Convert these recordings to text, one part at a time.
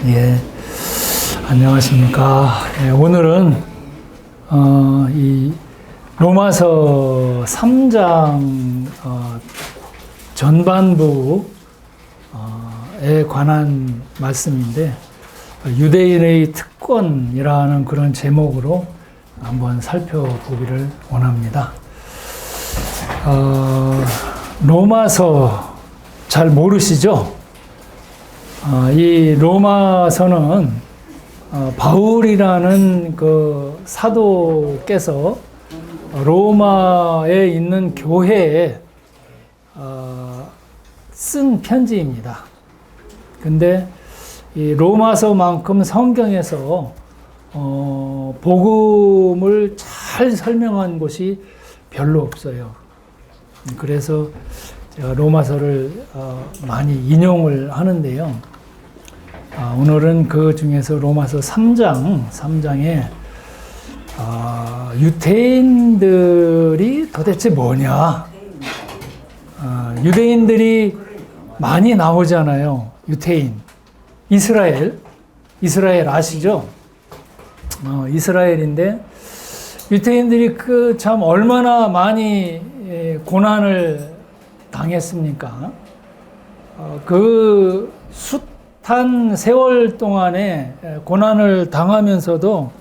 예, 안녕하십니까. 예, 오늘은 이 로마서 3장 전반부에 관한 말씀인데, 유대인의 특권이라는 그런 제목으로 한번 살펴보기를 원합니다. 로마서 잘 모르시죠? 이 로마서는 바울이라는 그 사도께서 로마에 있는 교회에 쓴 편지입니다. 근데 이 로마서만큼 성경에서 복음을 잘 설명한 곳이 별로 없어요. 그래서 제가 로마서를 많이 인용을 하는데요. 오늘은 그 중에서 로마서 3장에 유대인들이 도대체 뭐냐? 유대인들이 많이 나오잖아요. 유대인. 이스라엘 아시죠? 이스라엘인데 유대인들이 그 참 얼마나 많이 고난을 당했습니까? 그 숱한 세월 동안에 고난을 당하면서도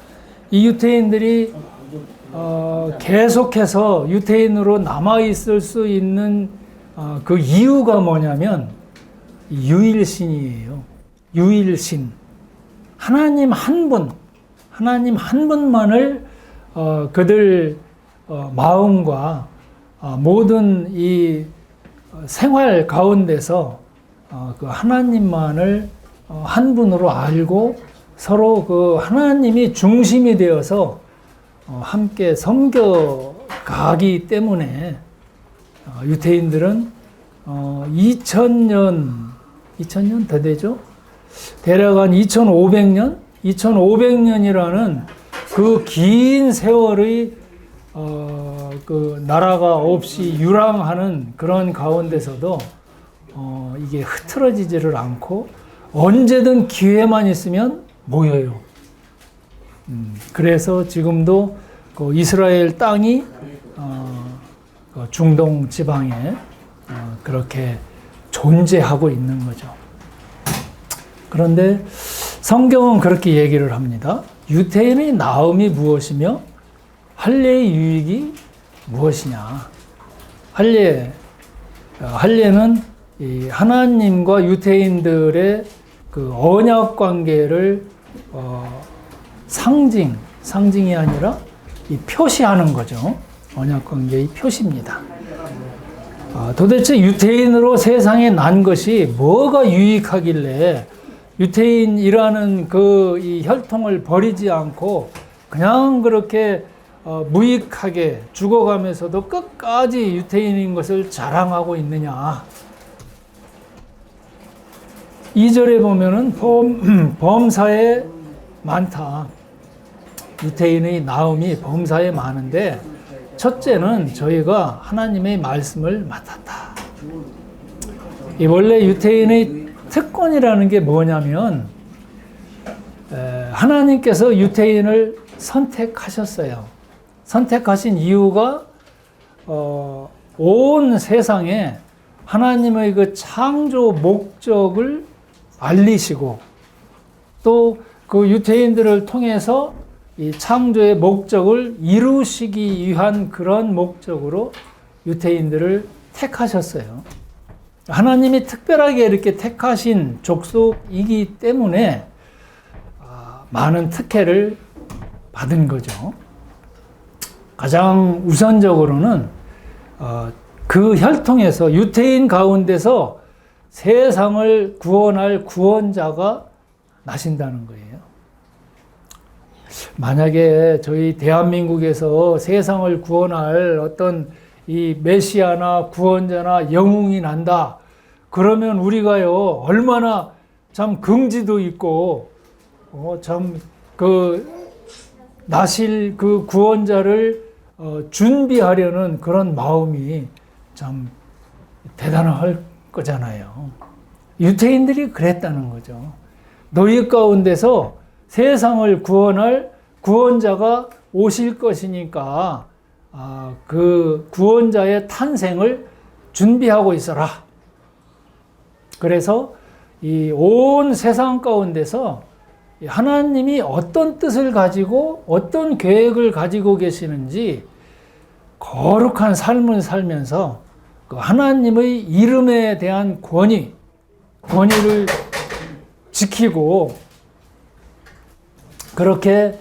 이 유대인들이 계속해서 유대인으로 남아있을 수 있는 그 이유가 뭐냐면 유일신이에요. 유일신. 하나님 한 분만을 그들 마음과 모든 이 생활 가운데서 그 하나님만을 한 분으로 알고 서로 그 하나님이 중심이 되어서 함께 섬겨가기 때문에 유대인들은 2000년 더 되죠? 대략 한 2500년이라는 그 긴 세월의 그 나라가 없이 유랑하는 그런 가운데서도 이게 흐트러지지를 않고 언제든 기회만 있으면 모여요. 그래서 지금도 그 이스라엘 땅이 그 중동 지방에 그렇게 존재하고 있는 거죠. 그런데 성경은 그렇게 얘기를 합니다. 유대인의 나음이 무엇이며 할례의 유익이 무엇이냐? 할례는 이 하나님과 유대인들의 그 언약 관계를 상징이 아니라 이 표시하는 거죠. 언약 관계의 표시입니다. 도대체 유대인으로 세상에 난 것이 뭐가 유익하길래 유대인이라는 그 이 혈통을 버리지 않고 그냥 그렇게 무익하게 죽어가면서도 끝까지 유대인인 것을 자랑하고 있느냐. 2절에 보면은 범사에 많다. 유대인의 나음이 범사에 많은데 첫째는 저희가 하나님의 말씀을 맡았다. 이 원래 유대인의 특권이라는 게 뭐냐면 하나님께서 유대인을 선택하셨어요. 선택하신 이유가 온 세상에 하나님의 그 창조 목적을 알리시고 또 그 유대인들을 통해서 이 창조의 목적을 이루시기 위한 그런 목적으로 유대인들을 택하셨어요. 하나님이 특별하게 이렇게 택하신 족속이기 때문에 많은 특혜를 받은 거죠. 가장 우선적으로는 그 혈통에서 유대인 가운데서 세상을 구원할 구원자가 나신다는 거예요. 만약에 저희 대한민국에서 세상을 구원할 어떤 이 메시아나 구원자나 영웅이 난다. 그러면 우리가요 얼마나 참 긍지도 있고 참 그 나실 그 구원자를 준비하려는 그런 마음이 참 대단할 거잖아요. 유대인들이 그랬다는 거죠. 너희 가운데서 세상을 구원할 구원자가 오실 것이니까 그 구원자의 탄생을 준비하고 있어라. 그래서 이 온 세상 가운데서 하나님이 어떤 뜻을 가지고 어떤 계획을 가지고 계시는지 거룩한 삶을 살면서 그 하나님의 이름에 대한 권위를 지키고 그렇게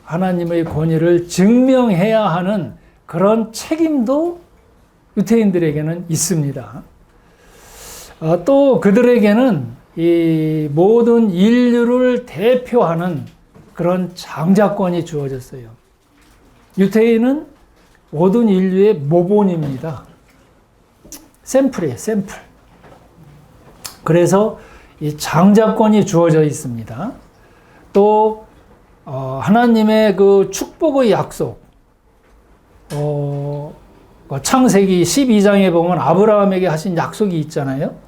하나님의 권위를 증명해야 하는 그런 책임도 유대인들에게는 있습니다. 또 그들에게는 이 모든 인류를 대표하는 그런 장자권이 주어졌어요. 유대인은 모든 인류의 모본입니다. 샘플이에요, 샘플. 그래서 이 장자권이 주어져 있습니다. 또 하나님의 그 축복의 약속, 창세기 12장에 보면 아브라함에게 하신 약속이 있잖아요.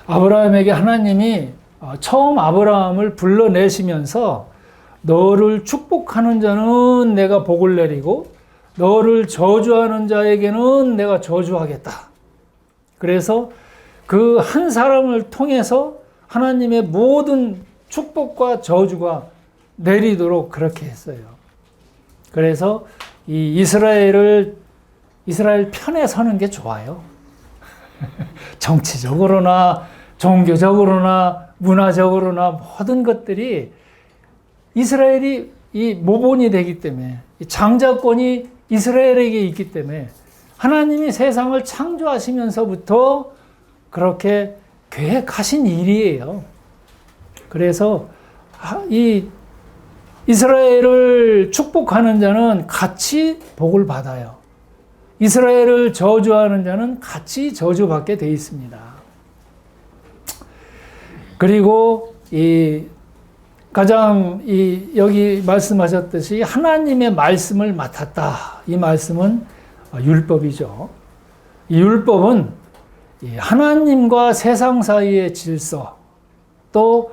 아브라함에게 하나님이 처음 아브라함을 불러내시면서 너를 축복하는 자는 내가 복을 내리고 너를 저주하는 자에게는 내가 저주하겠다. 그래서 그 한 사람을 통해서 하나님의 모든 축복과 저주가 내리도록 그렇게 했어요. 그래서 이 이스라엘 편에 서는 게 좋아요. 정치적으로나 종교적으로나 문화적으로나 모든 것들이 이스라엘이 이 모본이 되기 때문에 이 장자권이 이스라엘에게 있기 때문에 하나님이 세상을 창조하시면서부터 그렇게 계획하신 일이에요. 그래서 이 이스라엘을 축복하는 자는 같이 복을 받아요. 이스라엘을 저주하는 자는 같이 저주받게 되어 있습니다. 그리고 가장 여기 말씀하셨듯이 하나님의 말씀을 맡았다. 이 말씀은 율법이죠. 이 율법은 하나님과 세상 사이의 질서, 또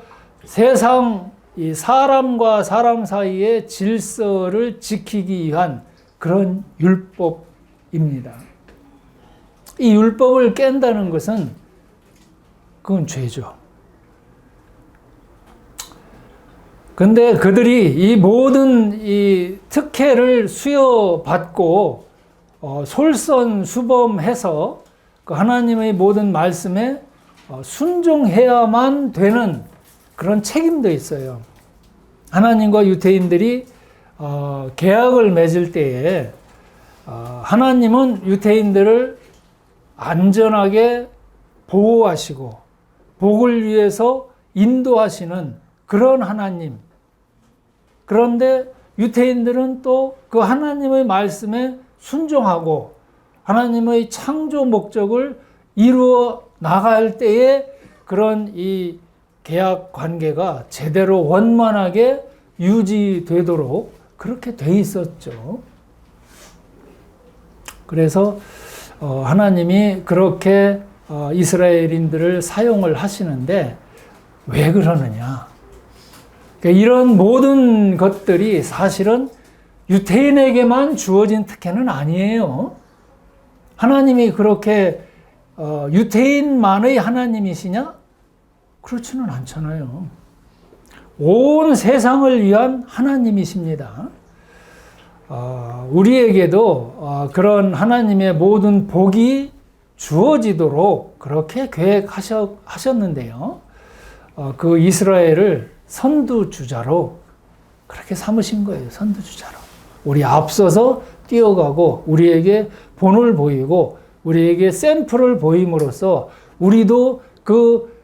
사람과 사람 사이의 질서를 지키기 위한 그런 율법입니다. 이 율법을 깬다는 것은 그건 죄죠. 근데 그들이 이 모든 이 특혜를 수여받고 솔선수범해서 그 하나님의 모든 말씀에 순종해야만 되는 그런 책임도 있어요. 하나님과 유대인들이 계약을 맺을 때에 하나님은 유대인들을 안전하게 보호하시고 복을 위해서 인도하시는 그런 하나님. 그런데 유대인들은 또 그 하나님의 말씀에 순종하고 하나님의 창조 목적을 이루어 나갈 때에 그런 이 계약 관계가 제대로 원만하게 유지되도록 그렇게 돼 있었죠. 그래서 하나님이 그렇게 이스라엘인들을 사용을 하시는데 왜 그러느냐? 그러니까 이런 모든 것들이 사실은 유대인에게만 주어진 특혜는 아니에요. 하나님이 그렇게 유대인만의 하나님이시냐? 그렇지는 않잖아요. 온 세상을 위한 하나님이십니다. 우리에게도 그런 하나님의 모든 복이 주어지도록 그렇게 계획하셨는데요. 그 이스라엘을 선두주자로 그렇게 삼으신 거예요. 선두주자로. 우리 앞서서 뛰어가고 우리에게 본을 보이고 우리에게 샘플을 보임으로써 우리도 그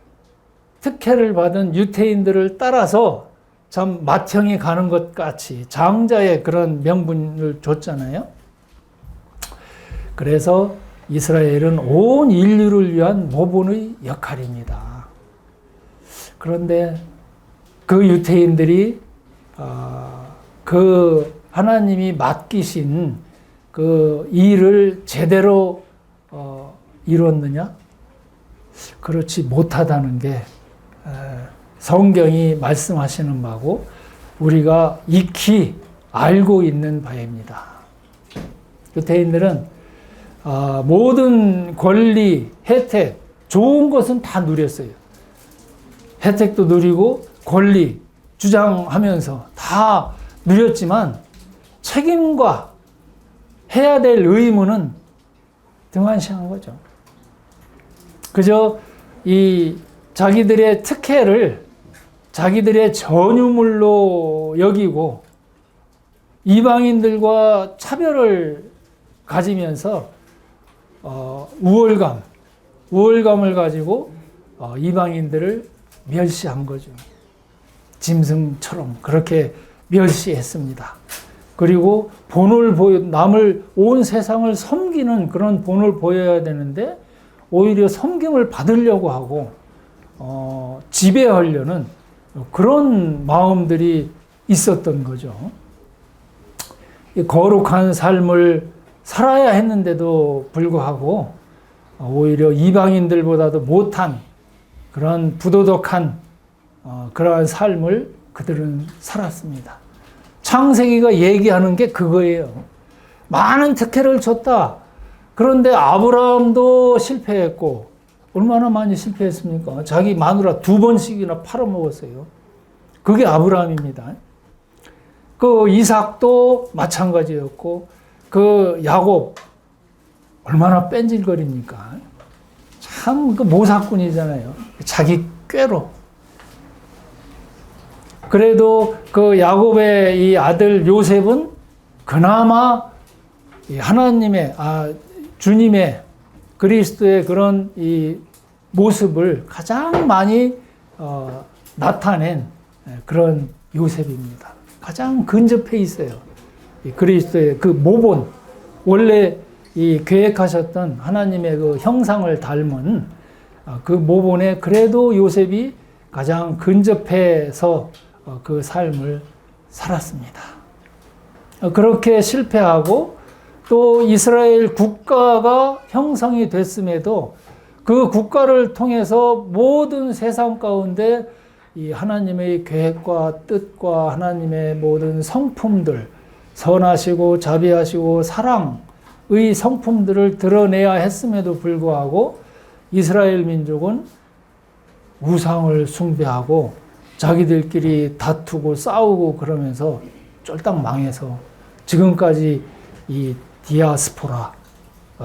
특혜를 받은 유대인들을 따라서 참 맏형이 가는 것 같이 장자의 그런 명분을 줬잖아요. 그래서 이스라엘은 온 인류를 위한 모본의 역할입니다. 그런데 그 유대인들이 그 하나님이 맡기신 그 일을 제대로 이뤘느냐? 그렇지 못하다는 게 성경이 말씀하시는 바고 우리가 익히 알고 있는 바입니다. 유대인들은 모든 권리, 혜택, 좋은 것은 다 누렸어요. 혜택도 누리고 권리 주장하면서 다 누렸지만 책임과 해야 될 의무는 등한시한 거죠. 그저 이 자기들의 특혜를 자기들의 전유물로 여기고 이방인들과 차별을 가지면서 우월감을 가지고 이방인들을 멸시한 거죠. 짐승처럼 그렇게 멸시했습니다. 그리고 남을 온 세상을 섬기는 그런 본을 보여야 되는데 오히려 섬김을 받으려고 하고 지배하려는 그런 마음들이 있었던 거죠. 거룩한 삶을 살아야 했는데도 불구하고 오히려 이방인들보다도 못한 그런 부도덕한 그러한 삶을 그들은 살았습니다. 창세기가 얘기하는 게 그거예요. 많은 특혜를 줬다. 그런데 아브라함도 실패했고 얼마나 많이 실패했습니까? 자기 마누라 2번씩이나 팔아먹었어요. 그게 아브라함입니다. 그 이삭도 마찬가지였고 그 야곱 얼마나 뺀질거립니까? 참 그 모사꾼이잖아요. 자기 꾀로. 그래도 그 야곱의 이 아들 요셉은 그나마 하나님의 주님의 그리스도의 그런 이 모습을 가장 많이 나타낸 그런 요셉입니다. 가장 근접해 있어요. 그리스도의 그 모본, 원래 이 계획하셨던 하나님의 그 형상을 닮은 그 모본에 그래도 요셉이 가장 근접해서 그 삶을 살았습니다. 그렇게 실패하고 또 이스라엘 국가가 형성이 됐음에도 그 국가를 통해서 모든 세상 가운데 이 하나님의 계획과 뜻과 하나님의 모든 성품들, 선하시고 자비하시고 사랑의 성품들을 드러내야 했음에도 불구하고 이스라엘 민족은 우상을 숭배하고 자기들끼리 다투고 싸우고 그러면서 쫄딱 망해서 지금까지 이 디아스포라,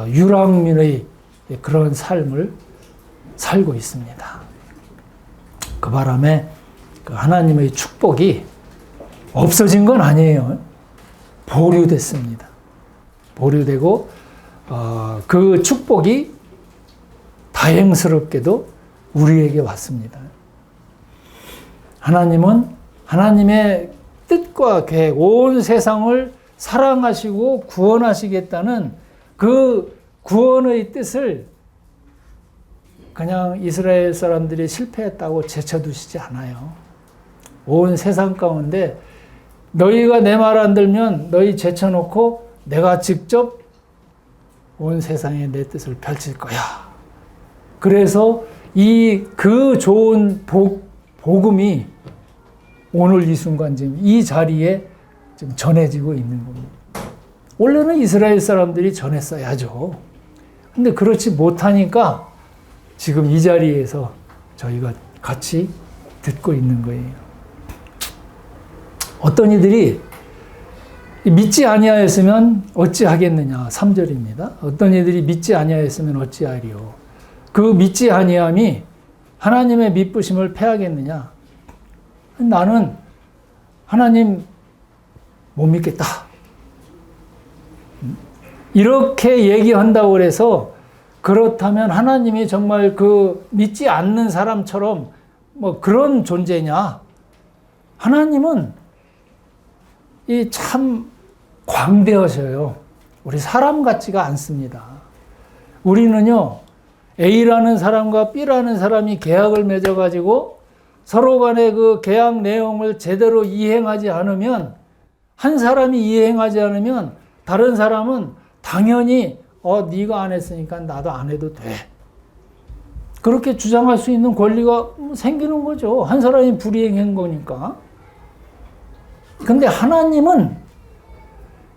유랑민의 그런 삶을 살고 있습니다. 그 바람에 그 하나님의 축복이 없어진 건 아니에요. 보류됐습니다. 보류되고 그 축복이 다행스럽게도 우리에게 왔습니다. 하나님은 하나님의 뜻과 계획, 온 세상을 사랑하시고 구원하시겠다는 그 구원의 뜻을 그냥 이스라엘 사람들이 실패했다고 제쳐두시지 않아요. 온 세상 가운데 너희가 내 말 안 들면 너희 제쳐놓고 내가 직접 온 세상에 내 뜻을 펼칠 거야. 그래서 그 좋은 복음이 오늘 이 순간 지금 이 자리에 지금 전해지고 있는 겁니다. 원래는 이스라엘 사람들이 전했어야죠. 근데 그렇지 못하니까 지금 이 자리에서 저희가 같이 듣고 있는 거예요. 어떤 이들이 믿지 아니하였으면 어찌하겠느냐. 3절입니다. 어떤 이들이 믿지 아니하였으면 어찌하리요. 그 믿지 아니함이 하나님의 미쁘심을 패하겠느냐. 나는 하나님 못 믿겠다. 이렇게 얘기한다고 해서 그렇다면 하나님이 정말 그 믿지 않는 사람처럼 뭐 그런 존재냐? 하나님은 이 참 광대하셔요. 우리 사람 같지가 않습니다. 우리는요, A라는 사람과 B라는 사람이 계약을 맺어가지고 서로 간에 그 계약 내용을 제대로 이행하지 않으면, 한 사람이 이행하지 않으면 다른 사람은 당연히 네가 안 했으니까 나도 안 해도 돼. 그렇게 주장할 수 있는 권리가 생기는 거죠. 한 사람이 불이행한 거니까. 근데 하나님은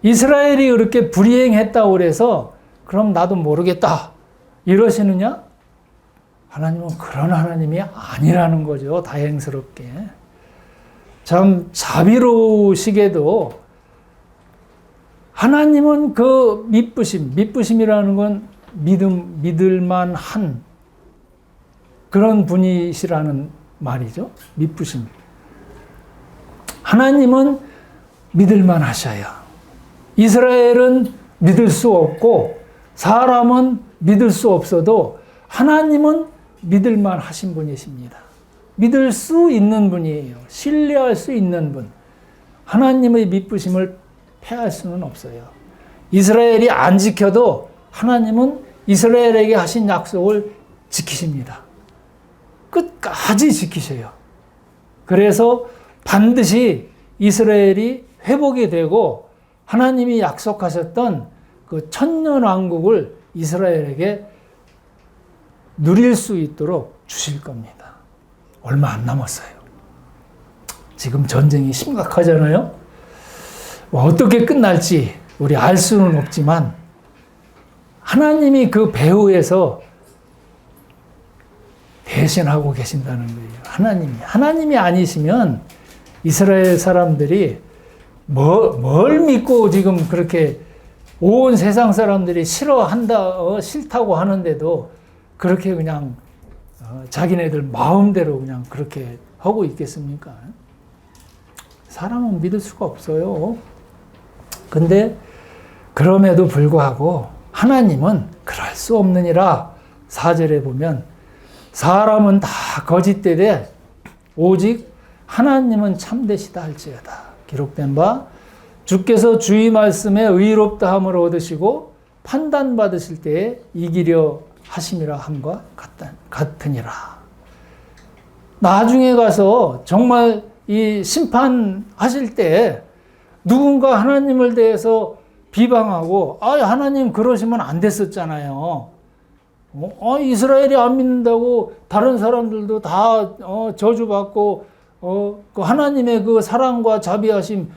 이스라엘이 그렇게 불이행했다고 그래서 그럼 나도 모르겠다 이러시느냐? 하나님은 그런 하나님이 아니라는 거죠. 다행스럽게. 참 자비로우시게도 하나님은 그 믿부심이라는 건 믿을만 한 그런 분이시라는 말이죠. 믿부심. 하나님은 믿을만 하셔요. 이스라엘은 믿을 수 없고 사람은 믿을 수 없어도 하나님은 믿을만 하신 분이십니다. 믿을 수 있는 분이에요. 신뢰할 수 있는 분. 하나님의 믿부심을 패할 수는 없어요. 이스라엘이 안 지켜도 하나님은 이스라엘에게 하신 약속을 지키십니다. 끝까지 지키셔요. 그래서 반드시 이스라엘이 회복이 되고 하나님이 약속하셨던 그 천년왕국을 이스라엘에게 누릴 수 있도록 주실 겁니다. 얼마 안 남았어요. 지금 전쟁이 심각하잖아요. 어떻게 끝날지 우리 알 수는 없지만 하나님이 그 배후에서 대신하고 계신다는 거예요. 하나님이 아니시면 이스라엘 사람들이 뭘 믿고 지금 그렇게 온 세상 사람들이 싫다고 하는데도 그렇게 그냥 자기네들 마음대로 그냥 그렇게 하고 있겠습니까? 사람은 믿을 수가 없어요. 근데 그럼에도 불구하고 하나님은 그럴 수 없느니라 4절에 보면 사람은 다 거짓되되 오직 하나님은 참되시다 할지어다. 기록된 바 주께서 주의 말씀에 의롭다함을 얻으시고 판단받으실 때에 이기려 하심이라 함과 같으니라. 나중에 가서 정말 이 심판하실 때 누군가 하나님을 대해서 비방하고 하나님 그러시면 안 됐었잖아요. 이스라엘이 안 믿는다고 다른 사람들도 다 저주받고 그 하나님의 그 사랑과 자비하심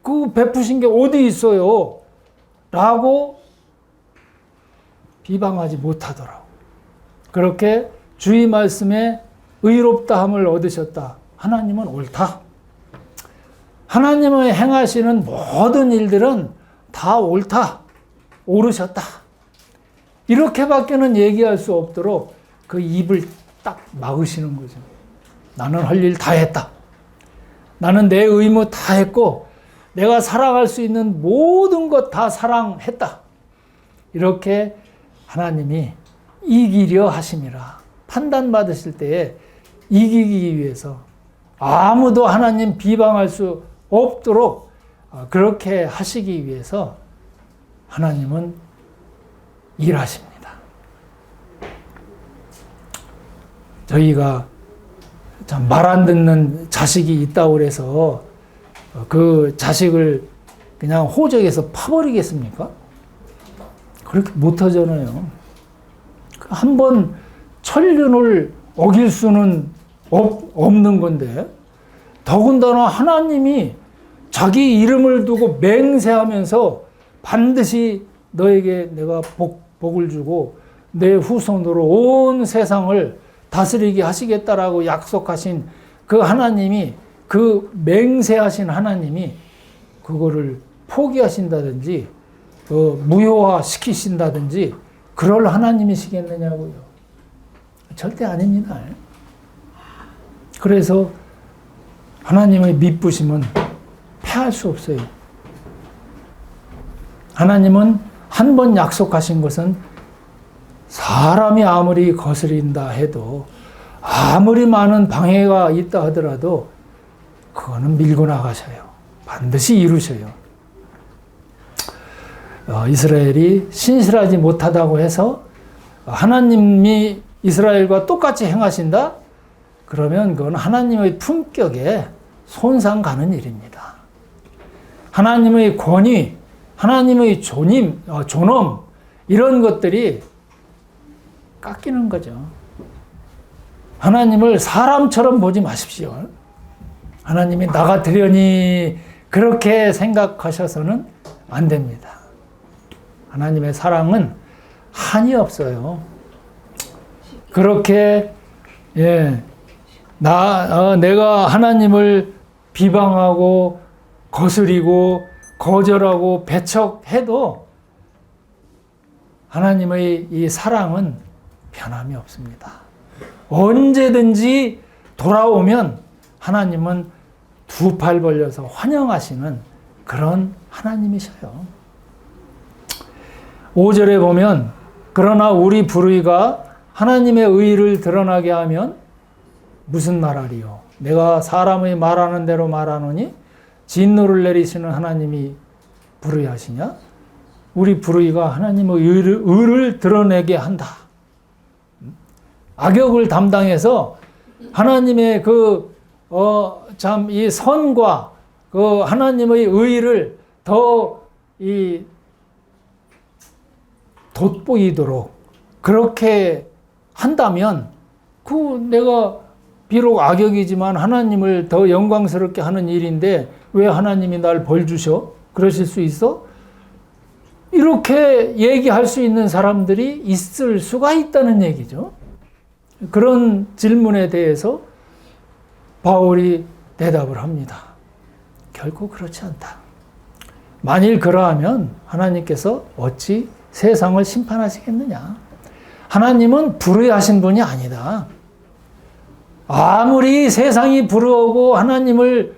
그 베푸신 게 어디 있어요? 라고 비방하지 못하더라고. 그렇게 주의 말씀에 의롭다함을 얻으셨다. 하나님은 옳다. 하나님의 행하시는 모든 일들은 다 옳다. 옳으셨다. 이렇게밖에는 얘기할 수 없도록 그 입을 딱 막으시는 거죠. 나는 할 일 다 했다. 나는 내 의무 다 했고 내가 사랑할 수 있는 모든 것 다 사랑했다. 이렇게 하나님이 이기려 하심이라. 판단받으실 때에 이기기 위해서 아무도 하나님 비방할 수 없도록 그렇게 하시기 위해서 하나님은 일하십니다. 저희가 말 안 듣는 자식이 있다고 해서 그 자식을 그냥 호적에서 파버리겠습니까? 그렇게 못하잖아요. 한번 천륜을 어길 수는 없는 건데 더군다나 하나님이 자기 이름을 두고 맹세하면서 반드시 너에게 내가 복을 주고 내 후손으로 온 세상을 다스리게 하시겠다라고 약속하신 그 하나님이 그 맹세하신 하나님이 그거를 포기하신다든지 무효화 시키신다든지 그럴 하나님이시겠느냐고요. 절대 아닙니다. 그래서 하나님의 믿부심은 패할 수 없어요. 하나님은 한 번 약속하신 것은 사람이 아무리 거스린다 해도 아무리 많은 방해가 있다 하더라도 그거는 밀고 나가셔요. 반드시 이루셔요. 이스라엘이 신실하지 못하다고 해서 하나님이 이스라엘과 똑같이 행하신다? 그러면 그건 하나님의 품격에 손상 가는 일입니다. 하나님의 권위, 하나님의 존엄 이런 것들이 깎이는 거죠. 하나님을 사람처럼 보지 마십시오. 하나님이 나 같으려니 그렇게 생각하셔서는 안 됩니다. 하나님의 사랑은 한이 없어요. 그렇게 내가 하나님을 비방하고 거스리고 거절하고 배척해도 하나님의 이 사랑은 변함이 없습니다. 언제든지 돌아오면 하나님은 두 팔 벌려서 환영하시는 그런 하나님이셔요. 5절에 보면 그러나 우리 불의가 하나님의 의를 드러나게 하면 무슨 말하리요? 내가 사람의 말하는 대로 말하노니 진노를 내리시는 하나님이 불의하시냐? 우리 불의가 하나님의 의를 드러내게 한다. 악역을 담당해서 하나님의 이 선과 그 하나님의 의를 더 돋보이도록 그렇게 한다면 내가 비록 악역이지만 하나님을 더 영광스럽게 하는 일인데 왜 하나님이 날 벌 주셔? 그러실 수 있어? 이렇게 얘기할 수 있는 사람들이 있을 수가 있다는 얘기죠. 그런 질문에 대해서 바울이 대답을 합니다. 결코 그렇지 않다. 만일 그러하면 하나님께서 어찌 세상을 심판하시겠느냐? 하나님은 불의하신 분이 아니다. 아무리 세상이 불의하고 하나님을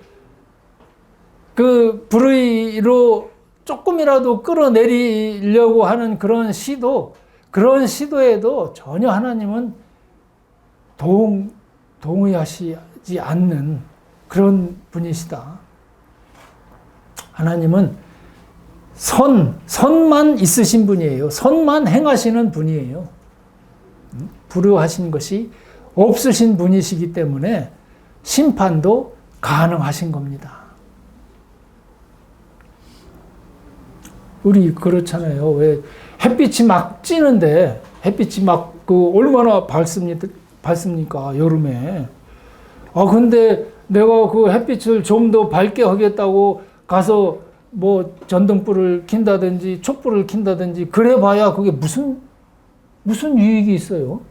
그 불의로 조금이라도 끌어내리려고 하는 그런 시도에도 전혀 하나님은 동의하시지 않는 그런 분이시다. 하나님은 선만 있으신 분이에요. 선만 행하시는 분이에요. 불의하신 것이 없으신 분이시기 때문에 심판도 가능하신 겁니다. 우리 그렇잖아요. 왜 햇빛이 막 찌는데 햇빛이 막 얼마나 밝습니까? 여름에. 근데 내가 그 햇빛을 좀 더 밝게 하겠다고 가서 뭐 전등불을 킨다든지 촛불을 킨다든지 그래 봐야 그게 무슨 유익이 있어요?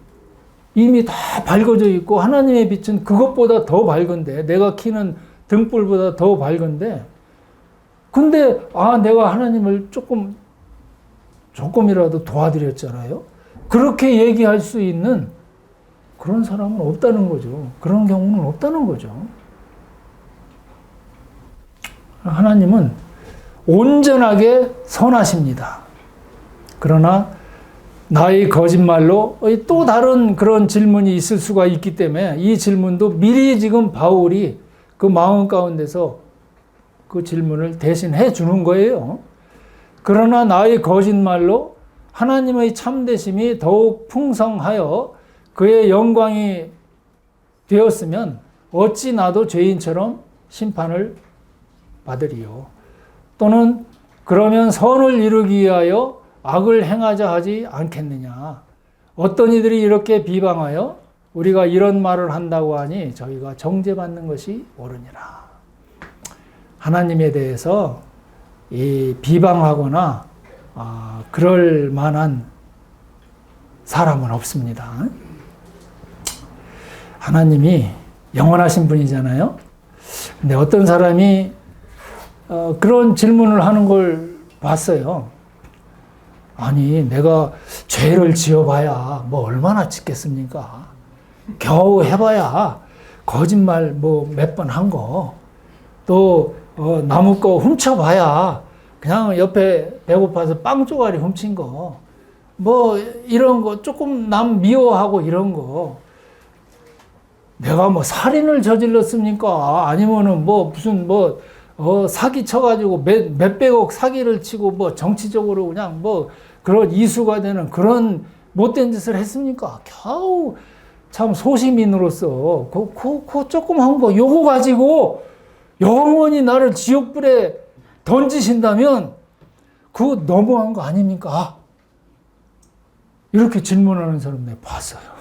이미 다 밝아져 있고 하나님의 빛은 그것보다 더 밝은데 내가 켜는 등불보다 더 밝은데 근데 내가 하나님을 조금이라도 도와드렸잖아요. 그렇게 얘기할 수 있는 그런 사람은 없다는 거죠. 그런 경우는 없다는 거죠. 하나님은 온전하게 선하십니다. 그러나 나의 거짓말로 또 다른 그런 질문이 있을 수가 있기 때문에 이 질문도 미리 지금 바울이 그 마음 가운데서 그 질문을 대신해 주는 거예요. 그러나 나의 거짓말로 하나님의 참되심이 더욱 풍성하여 그의 영광이 되었으면 어찌 나도 죄인처럼 심판을 받으리요. 또는 그러면 선을 이루기 위하여 악을 행하자 하지 않겠느냐. 어떤 이들이 이렇게 비방하여 우리가 이런 말을 한다고 하니 저희가 정죄받는 것이 옳으니라. 하나님에 대해서 비방하거나 그럴 만한 사람은 없습니다. 하나님이 영원하신 분이잖아요. 근데 어떤 사람이 그런 질문을 하는 걸 봤어요. 아니, 내가 죄를 지어봐야 뭐 얼마나 짓겠습니까? 겨우 해봐야 거짓말 뭐 몇 번 한 거, 또 나무 거 훔쳐봐야 그냥 옆에 배고파서 빵 쪼가리 훔친 거, 뭐 이런 거 조금 남 미워하고 이런 거, 내가 뭐 살인을 저질렀습니까? 아니면은 뭐 무슨 사기 쳐가지고 몇백억 사기를 치고 뭐 정치적으로 그냥 뭐 그런 이수가 되는 그런 못된 짓을 했습니까? 겨우 참 소시민으로서 그 조그만 거 요거 가지고 영원히 나를 지옥불에 던지신다면 그거 너무한 거 아닙니까? 이렇게 질문하는 사람 내가 봤어요.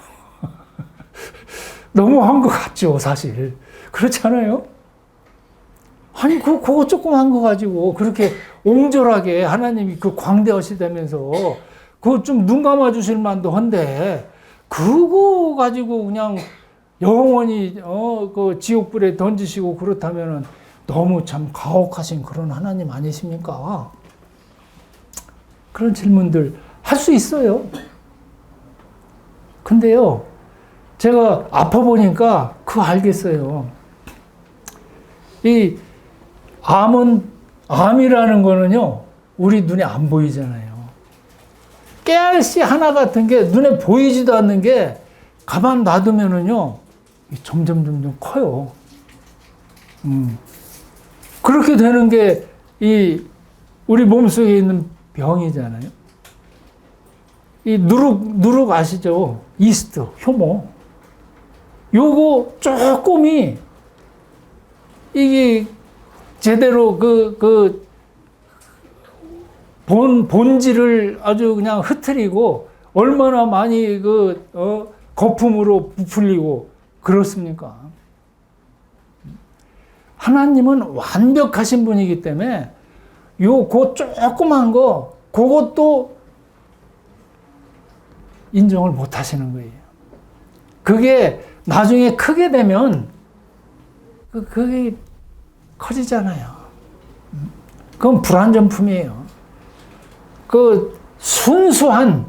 너무한 것 같죠, 사실. 그렇지 않아요? 아니, 그거 조그만 거 가지고 그렇게 옹졸하게 하나님이 그 광대하시다면서 그거 좀 눈 감아 주실 만도 한데, 그거 가지고 그냥 영원히, 그 지옥불에 던지시고 그렇다면은 너무 참 가혹하신 그런 하나님 아니십니까? 그런 질문들 할 수 있어요. 근데요, 제가 아파 보니까 그거 알겠어요. 이 암이라는 거는요, 우리 눈에 안 보이잖아요. 깨알씨 하나 같은 게 눈에 보이지도 않는 게 가만 놔두면은요, 점점 커요. 그렇게 되는 게 우리 몸속에 있는 병이잖아요. 이 누룩 아시죠? 이스트, 효모. 요거 조금이 이게 제대로 본질을 아주 그냥 흐트리고 얼마나 많이 거품으로 부풀리고 그렇습니까? 하나님은 완벽하신 분이기 때문에 그 조그만 거, 그것도 인정을 못 하시는 거예요. 그게 나중에 크게 되면 그게 커지잖아요. 그건 불완전품이에요. 그 순수한,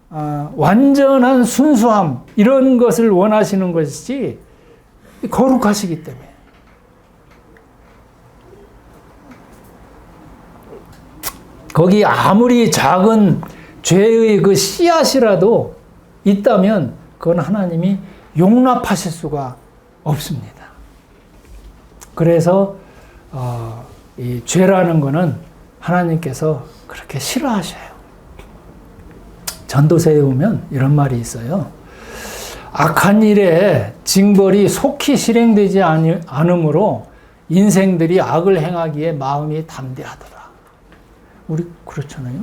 완전한 순수함, 이런 것을 원하시는 것이지 거룩하시기 때문에. 거기 아무리 작은 죄의 그 씨앗이라도 있다면 그건 하나님이 용납하실 수가 없습니다. 그래서 이 죄라는 거는 하나님께서 그렇게 싫어하셔요. 전도서에 보면 이런 말이 있어요. 악한 일에 징벌이 속히 실행되지 않으므로 인생들이 악을 행하기에 마음이 담대하더라. 우리 그렇잖아요.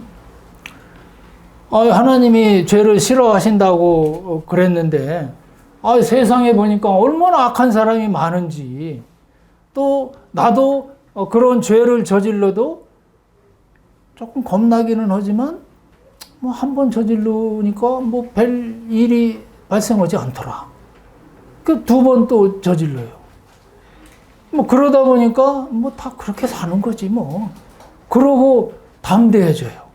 하나님이 죄를 싫어하신다고 그랬는데, 세상에 보니까 얼마나 악한 사람이 많은지, 또 나도 그런 죄를 저질러도 조금 겁나기는 하지만 뭐 한 번 저질르니까 뭐 별 일이 발생하지 않더라. 그 두 번 또 저질러요. 뭐 그러다 보니까 뭐 다 그렇게 사는 거지 뭐. 그러고 담대해져요.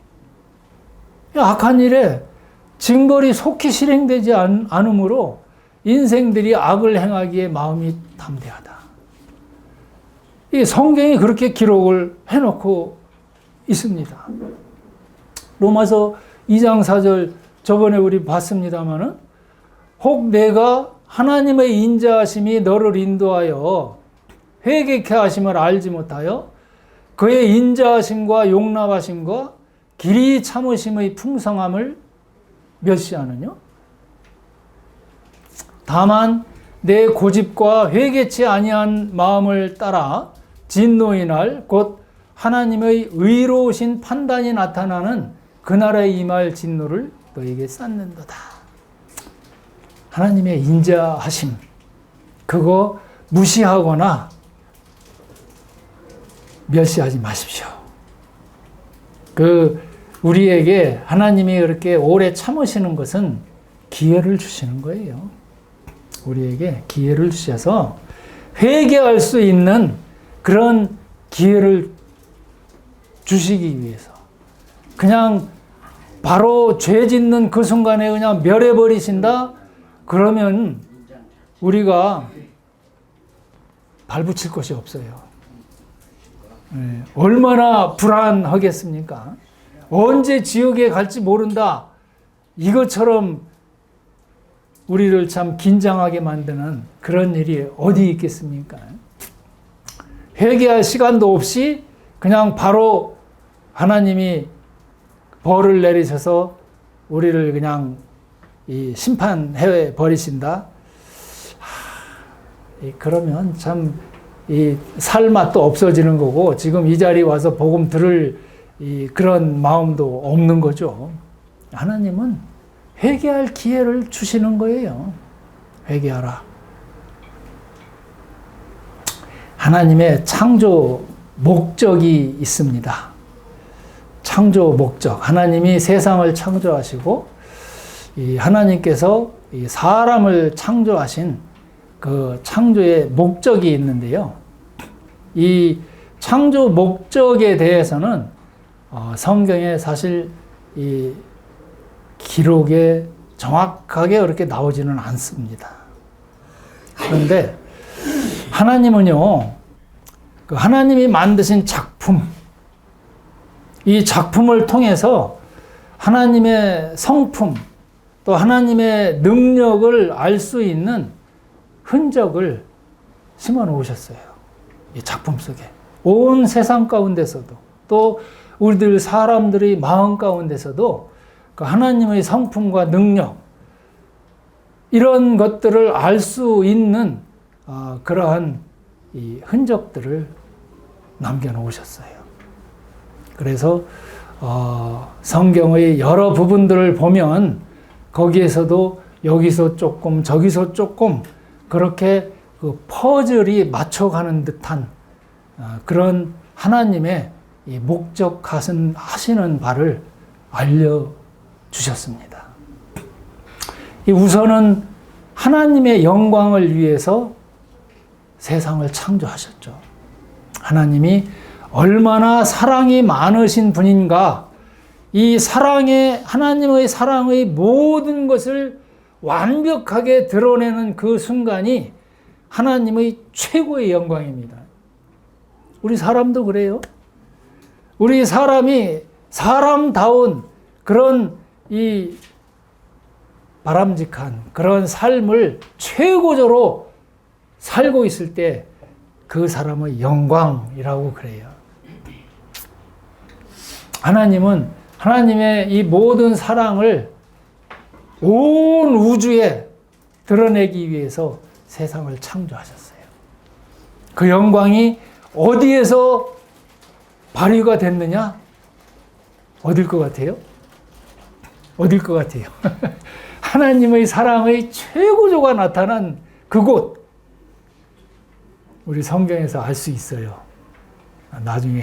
악한 일에 징벌이 속히 실행되지 않으므로 인생들이 악을 행하기에 마음이 담대하다. 이 성경이 그렇게 기록을 해놓고 있습니다. 로마서 2장 4절 저번에 우리 봤습니다마는 혹 내가 하나님의 인자하심이 너를 인도하여 회개케 하심을 알지 못하여 그의 인자하심과 용납하심과 길이 참으심의 풍성함을 멸시하느냐? 다만 내 고집과 회개치 아니한 마음을 따라 진노의 날 곧 하나님의 의로우신 판단이 나타나는 그날에 임할 진노를 너에게 쌓는도다. 하나님의 인자하심, 그거 무시하거나 멸시하지 마십시오. 우리에게 하나님이 그렇게 오래 참으시는 것은 기회를 주시는 거예요. 우리에게 기회를 주셔서 회개할 수 있는 그런 기회를 주시기 위해서. 그냥 바로 죄 짓는 그 순간에 그냥 멸해버리신다? 그러면 우리가 발붙일 것이 없어요. 얼마나 불안하겠습니까? 언제 지옥에 갈지 모른다. 이것처럼 우리를 참 긴장하게 만드는 그런 일이 어디 있겠습니까? 회개할 시간도 없이 그냥 바로 하나님이 벌을 내리셔서 우리를 그냥 심판해 버리신다. 그러면 참 이 살맛도 없어지는 거고 지금 이 자리에 와서 복음 들을 그런 마음도 없는 거죠. 하나님은 회개할 기회를 주시는 거예요. 회개하라. 하나님의 창조 목적이 있습니다. 창조 목적. 하나님이 세상을 창조하시고 이 하나님께서 이 사람을 창조하신 그 창조의 목적이 있는데요. 이 창조 목적에 대해서는 성경에 사실 이 기록에 정확하게 그렇게 나오지는 않습니다. 그런데 하나님은요, 그 하나님이 만드신 작품, 이 작품을 통해서 하나님의 성품, 또 하나님의 능력을 알 수 있는 흔적을 심어 놓으셨어요. 이 작품 속에. 온 세상 가운데서도, 또 우리들 사람들의 마음 가운데서도 그 하나님의 성품과 능력, 이런 것들을 알 수 있는 그러한 이 흔적들을 남겨놓으셨어요. 그래서 성경의 여러 부분들을 보면 거기에서도 여기서 조금 저기서 조금 그렇게 그 퍼즐이 맞춰가는 듯한 그런 하나님의 이 목적하시는 바를 알려주셨습니다. 우선은 하나님의 영광을 위해서 세상을 창조하셨죠. 하나님이 얼마나 사랑이 많으신 분인가, 이 하나님의 사랑의 모든 것을 완벽하게 드러내는 그 순간이 하나님의 최고의 영광입니다. 우리 사람도 그래요. 우리 사람이 사람다운 그런 이 바람직한 그런 삶을 최고조로 살고 있을 때 그 사람의 영광이라고 그래요. 하나님은 하나님의 이 모든 사랑을 온 우주에 드러내기 위해서 세상을 창조하셨어요. 그 영광이 어디에서 발휘가 됐느냐? 어딜 것 같아요? 어딜 것 같아요? 하나님의 사랑의 최고조가 나타난 그곳, 우리 성경에서 알 수 있어요. 나중에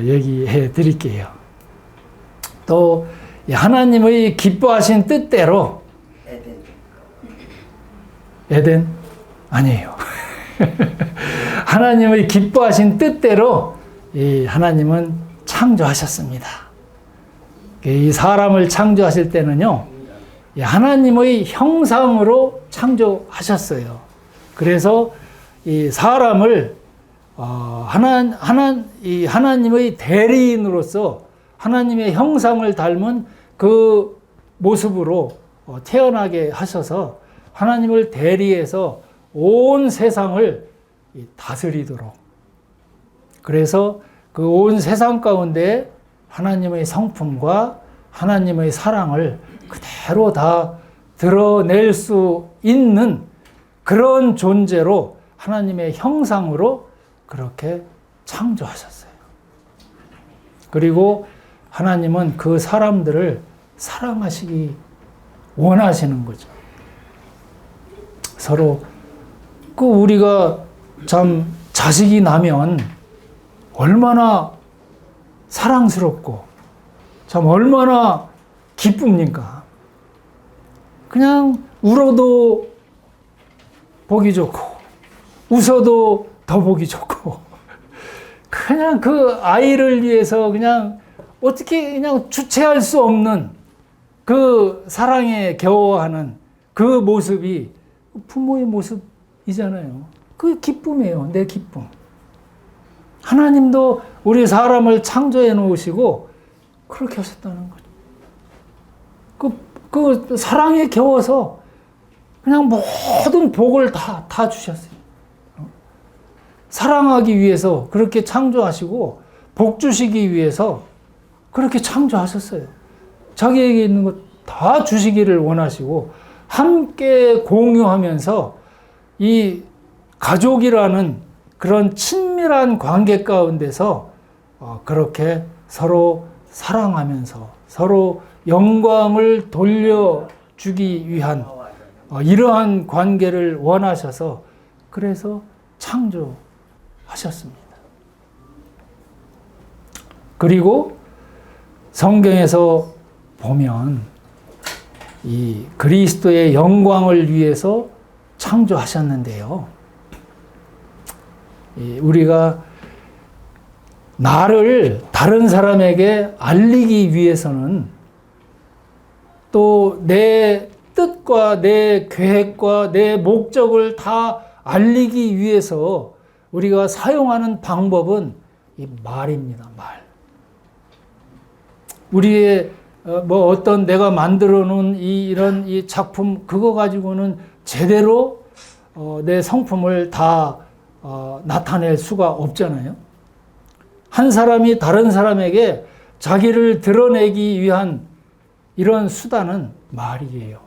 얘기해 드릴게요. 또 하나님의 기뻐하신 뜻대로 에덴? 아니에요. 하나님의 기뻐하신 뜻대로 이 하나님은 창조하셨습니다. 이 사람을 창조하실 때는요, 하나님의 형상으로 창조하셨어요. 그래서 이 사람을 하나님의 대리인으로서 하나님의 형상을 닮은 그 모습으로 태어나게 하셔서 하나님을 대리해서 온 세상을 다스리도록, 그래서 그 온 세상 가운데 하나님의 성품과 하나님의 사랑을 그대로 다 드러낼 수 있는 그런 존재로 하나님의 형상으로 그렇게 창조하셨어요. 그리고 하나님은 그 사람들을 사랑하시기 원하시는 거죠. 서로 우리가 참 자식이 나면 얼마나 사랑스럽고 참 얼마나 기쁩니까? 그냥 울어도 보기 좋고 웃어도 더 보기 좋고 그냥 그 아이를 위해서 그냥 어떻게 그냥 주체할 수 없는 그 사랑에 겨워하는 그 모습이 부모의 모습이잖아요. 그 기쁨이에요. 내 기쁨. 하나님도 우리 사람을 창조해 놓으시고 그렇게 하셨다는 거죠. 그 사랑에 겨워서 그냥 모든 복을 다 주셨어요. 사랑하기 위해서 그렇게 창조하시고 복 주시기 위해서 그렇게 창조하셨어요. 자기에게 있는 것 다 주시기를 원하시고 함께 공유하면서 이 가족이라는 그런 친밀한 관계 가운데서 그렇게 서로 사랑하면서 서로 영광을 돌려주기 위한 이러한 관계를 원하셔서 그래서 창조하셨습니다. 그리고 성경에서 보면 이 그리스도의 영광을 위해서 창조하셨는데요. 우리가 나를 다른 사람에게 알리기 위해서는 또 내 뜻과 내 계획과 내 목적을 다 알리기 위해서 우리가 사용하는 방법은 이 말입니다. 말. 우리의 어떤 내가 만들어 놓은 이런 이 작품 그거 가지고는 제대로 내 성품을 다 나타낼 수가 없잖아요. 한 사람이 다른 사람에게 자기를 드러내기 위한 이런 수단은 말이에요.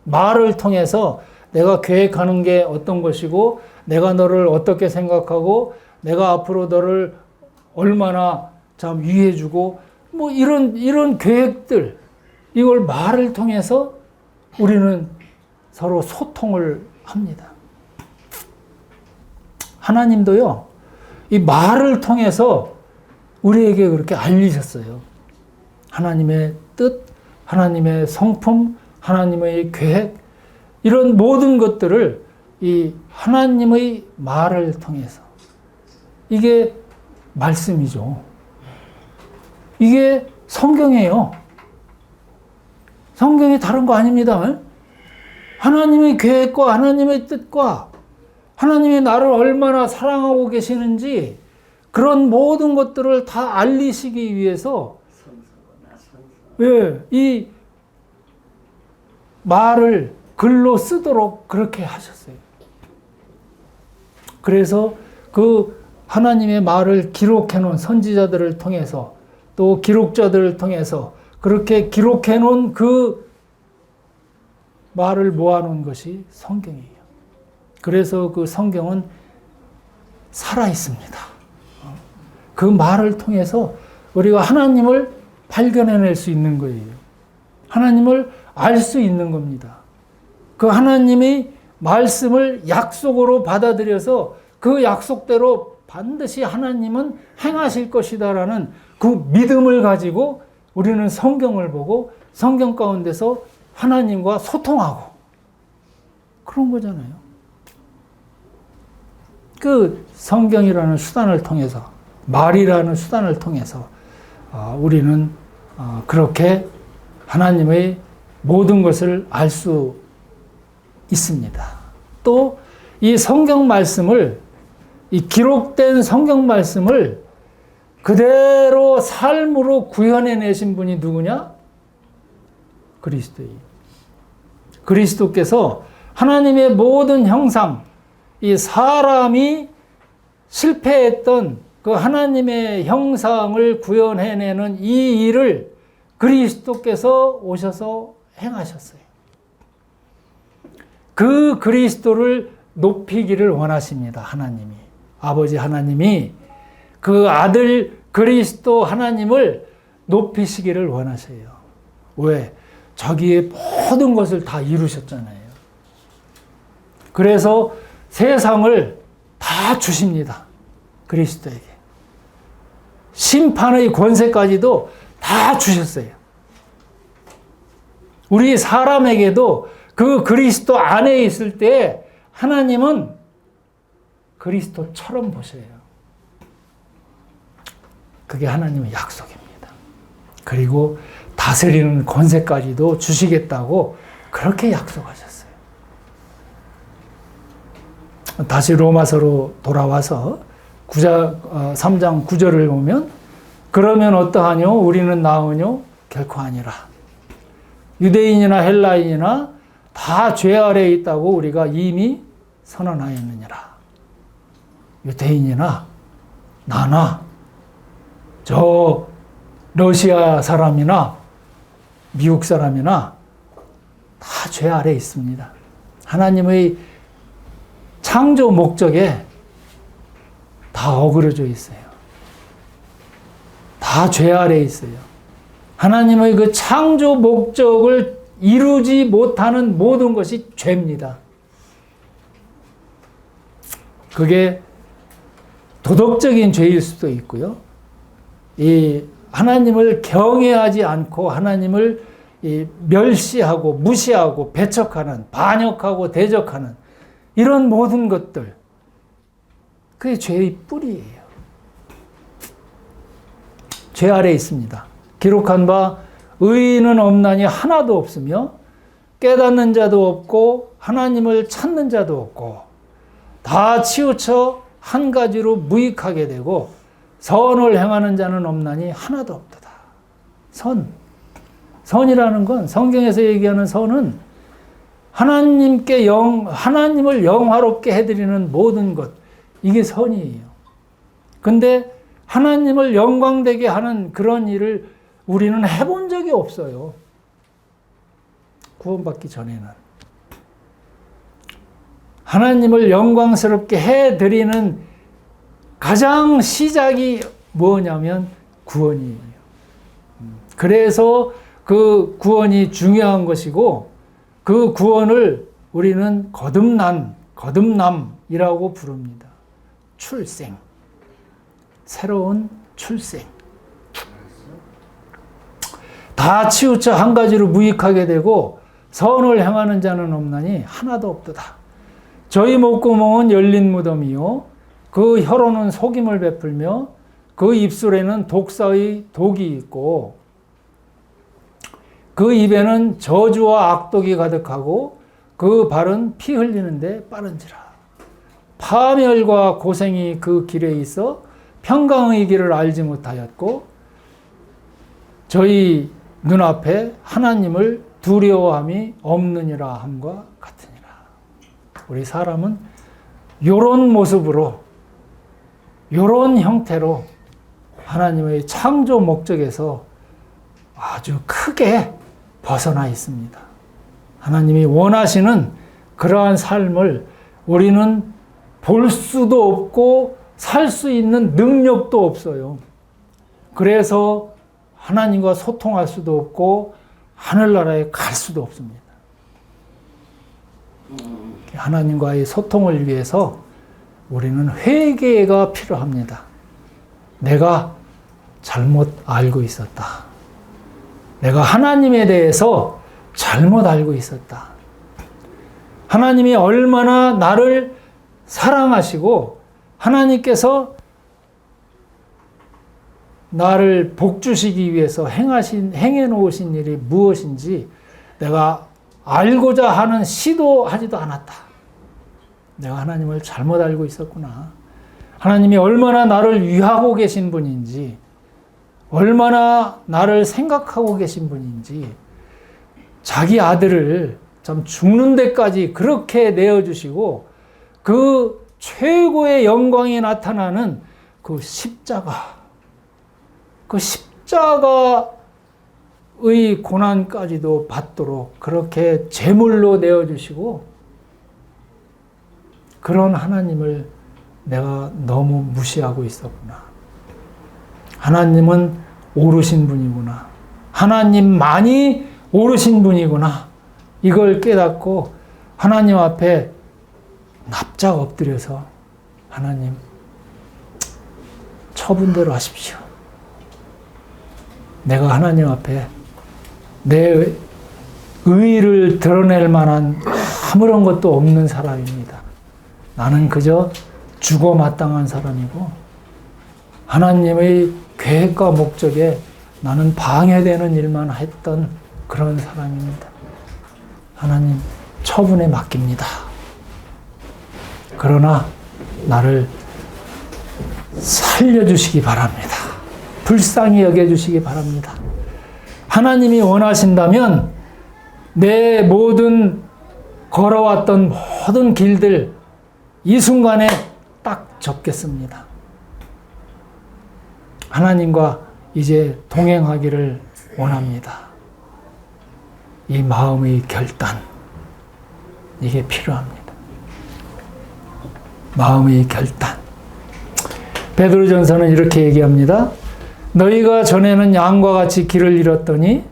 말을 통해서 내가 계획하는 게 어떤 것이고 내가 너를 어떻게 생각하고 내가 앞으로 너를 얼마나 참 위해주고 뭐 이런 계획들 이걸 말을 통해서 우리는 서로 소통을 합니다. 하나님도요, 이 말을 통해서 우리에게 그렇게 알리셨어요. 하나님의 뜻, 하나님의 성품, 하나님의 계획, 이런 모든 것들을 이 하나님의 말을 통해서 이게 말씀이죠. 이게 성경이에요. 성경이 다른 거 아닙니다. 하나님의 계획과 하나님의 뜻과 하나님이 나를 얼마나 사랑하고 계시는지 그런 모든 것들을 다 알리시기 위해서 이 말을 글로 쓰도록 그렇게 하셨어요. 그래서 그 하나님의 말을 기록해 놓은 선지자들을 통해서 또 기록자들을 통해서 그렇게 기록해 놓은 그 말을 모아 놓은 것이 성경이에요. 그래서 그 성경은 살아 있습니다. 그 말을 통해서 우리가 하나님을 발견해낼 수 있는 거예요. 하나님을 알 수 있는 겁니다. 그 하나님의 말씀을 약속으로 받아들여서 그 약속대로 반드시 하나님은 행하실 것이다라는 그 믿음을 가지고 우리는 성경을 보고 성경 가운데서 하나님과 소통하고 그런 거잖아요. 그 성경이라는 수단을 통해서 말이라는 수단을 통해서 우리는 그렇게 하나님의 모든 것을 알 수 있습니다. 또 이 성경 말씀을 이 기록된 성경 말씀을 그대로 삶으로 구현해내신 분이 누구냐? 그리스도예요. 그리스도께서 하나님의 모든 형상, 이 사람이 실패했던 그 하나님의 형상을 구현해내는 이 일을 그리스도께서 오셔서 행하셨어요. 그 그리스도를 높이기를 원하십니다. 하나님이. 아버지 하나님이 그 아들 그리스도 하나님을 높이시기를 원하세요. 왜? 자기의 모든 것을 다 이루셨잖아요. 그래서 세상을 다 주십니다. 그리스도에게. 심판의 권세까지도 다 주셨어요. 우리 사람에게도 그 그리스도 안에 있을 때 하나님은 그리스도처럼 보셔요. 그게 하나님의 약속입니다. 그리고 다스리는 권세까지도 주시겠다고 그렇게 약속하셨어요. 다시 로마서로 돌아와서 3장 9절을 보면 그러면 어떠하뇨? 우리는 나으뇨? 결코 아니라. 유대인이나 헬라인이나 다 죄 아래에 있다고 우리가 이미 선언하였느니라. 유대인이나 나나 저 러시아 사람이나 미국 사람이나 다 죄 아래에 있습니다. 하나님의 창조 목적에 다 어그러져 있어요. 다 죄 아래에 있어요. 하나님의 그 창조 목적을 이루지 못하는 모든 것이 죄입니다. 그게 도덕적인 죄일 수도 있고요. 이 하나님을 경외하지 않고 하나님을 멸시하고 무시하고 배척하는, 반역하고 대적하는 이런 모든 것들, 그게 죄의 뿌리예요. 죄 아래에 있습니다. 기록한 바 의인은 없나니 하나도 없으며 깨닫는 자도 없고 하나님을 찾는 자도 없고 다 치우쳐 한 가지로 무익하게 되고 선을 행하는 자는 없나니 하나도 없도다. 선이라는 건, 성경에서 얘기하는 선은 하나님을 영화롭게 해드리는 모든 것, 이게 선이에요. 근데 하나님을 영광되게 하는 그런 일을 우리는 해본 적이 없어요. 구원받기 전에는. 하나님을 영광스럽게 해드리는 가장 시작이 뭐냐면 구원이에요. 그래서 그 구원이 중요한 것이고 그 구원을 우리는 거듭남이라고 부릅니다. 출생. 새로운 출생. 다 치우쳐 한 가지로 무익하게 되고 선을 행하는 자는 없나니 하나도 없도다. 저희 목구멍은 열린 무덤이요 그 혀로는 속임을 베풀며 그 입술에는 독사의 독이 있고 그 입에는 저주와 악독이 가득하고 그 발은 피 흘리는데 빠른지라. 파멸과 고생이 그 길에 있어 평강의 길을 알지 못하였고 저희 눈앞에 하나님을 두려워함이 없느니라 함과 같으니라. 우리 사람은 요런 모습으로 요런 형태로 하나님의 창조 목적에서 아주 크게 벗어나 있습니다. 하나님이 원하시는 그러한 삶을 우리는 볼 수도 없고 살 수 있는 능력도 없어요. 그래서 하나님과 소통할 수도 없고 하늘나라에 갈 수도 없습니다. 하나님과의 소통을 위해서 우리는 회개가 필요합니다. 내가 잘못 알고 있었다. 내가 하나님에 대해서 잘못 알고 있었다. 하나님이 얼마나 나를 사랑하시고 하나님께서 나를 복주시기 위해서 행해 놓으신 일이 무엇인지 내가 알고자 하는 시도하지도 않았다. 내가 하나님을 잘못 알고 있었구나. 하나님이 얼마나 나를 위하고 계신 분인지, 얼마나 나를 생각하고 계신 분인지, 자기 아들을 참 죽는 데까지 그렇게 내어주시고 그 최고의 영광이 나타나는 그 십자가의 고난까지도 받도록 그렇게 제물로 내어주시고, 그런 하나님을 내가 너무 무시하고 있었구나. 하나님은 오르신 분이구나. 하나님만이 오르신 분이구나. 이걸 깨닫고 하나님 앞에 납작 엎드려서 하나님, 처분대로 하십시오. 내가 하나님 앞에 내 의의를 드러낼 만한 아무런 것도 없는 사람입니다. 나는 그저 죽어 마땅한 사람이고 하나님의 계획과 목적에 나는 방해되는 일만 했던 그런 사람입니다. 하나님, 처분에 맡깁니다. 그러나 나를 살려주시기 바랍니다. 불쌍히 여겨주시기 바랍니다. 하나님이 원하신다면 내 모든 걸어왔던 모든 길들 이 순간에 딱 접겠습니다. 하나님과 이제 동행하기를 원합니다. 이 마음의 결단, 이게 필요합니다. 마음의 결단. 베드로전서는 이렇게 얘기합니다. 너희가 전에는 양과 같이 길을 잃었더니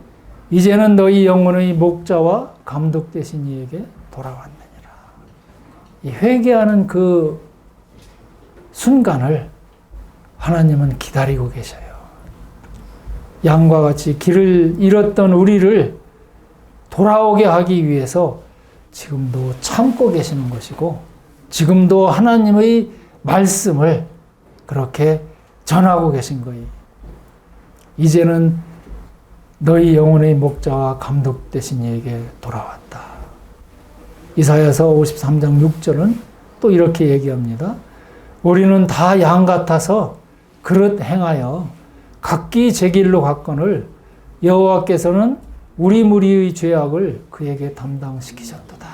이제는 너희 영혼의 목자와 감독 되신 이에게 돌아왔느니라. 이 회개하는 그 순간을 하나님은 기다리고 계셔요. 양과 같이 길을 잃었던 우리를 돌아오게 하기 위해서 지금도 참고 계시는 것이고, 지금도 하나님의 말씀을 그렇게 전하고 계신 거예요. 이제는 너희 영혼의 목자와 감독 되신 이에게 돌아왔다. 이사야서 53장 6절은 또 이렇게 얘기합니다. 우리는 다 양 같아서 그릇 행하여 각기 제 길로 갔거늘 여호와께서는 우리 무리의 죄악을 그에게 담당시키셨도다.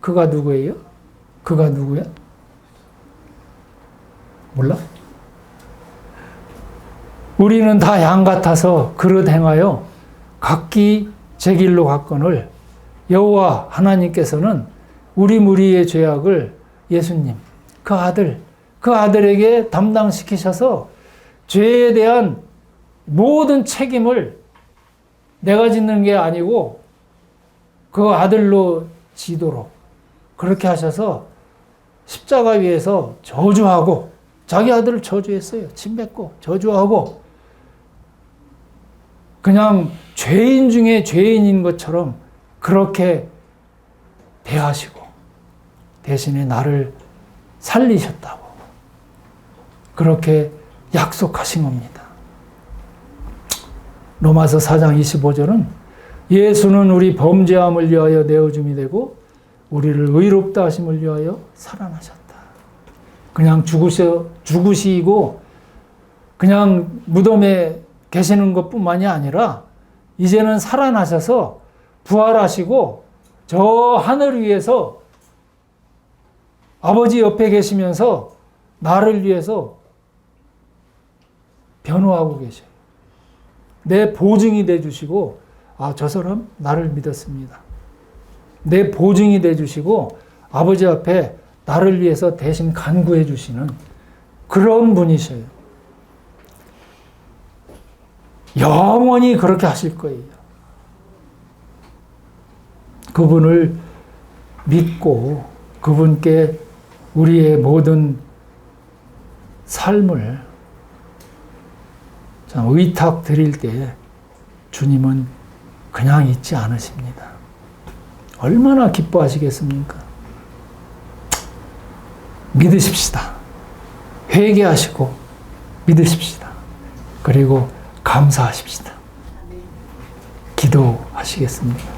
그가 누구예요? 그가 누구야? 몰라? 우리는 다 양 같아서 그릇 행하여 각기 제 길로 갔거늘 여호와 하나님께서는 우리 무리의 죄악을 예수님, 그 아들에게 담당시키셔서 죄에 대한 모든 책임을 내가 짓는 게 아니고 그 아들로 지도록 그렇게 하셔서 십자가 위에서 저주하고, 자기 아들을 저주했어요. 침 뱉고 저주하고, 그냥 죄인 중에 죄인인 것처럼 그렇게 대하시고 대신에 나를 살리셨다고 그렇게 약속하신 겁니다. 로마서 4장 25절은 예수는 우리 범죄함을 위하여 내어줌이 되고 우리를 의롭다 하심을 위하여 살아나셨다. 그냥 죽으시고 그냥 무덤에 계시는 것뿐만이 아니라 이제는 살아나셔서 부활하시고 저 하늘 위에서 아버지 옆에 계시면서 나를 위해서 변호하고 계셔요. 내 보증이 돼주시고, 저 사람 나를 믿었습니다. 내 보증이 돼주시고 아버지 앞에 나를 위해서 대신 간구해 주시는 그런 분이셔요. 영원히 그렇게 하실 거예요. 그분을 믿고 그분께 우리의 모든 삶을 의탁 드릴 때 주님은 그냥 잊지 않으십니다. 얼마나 기뻐하시겠습니까? 믿으십시다. 회개하시고 믿으십시다. 그리고 감사하십시다. 기도하시겠습니다.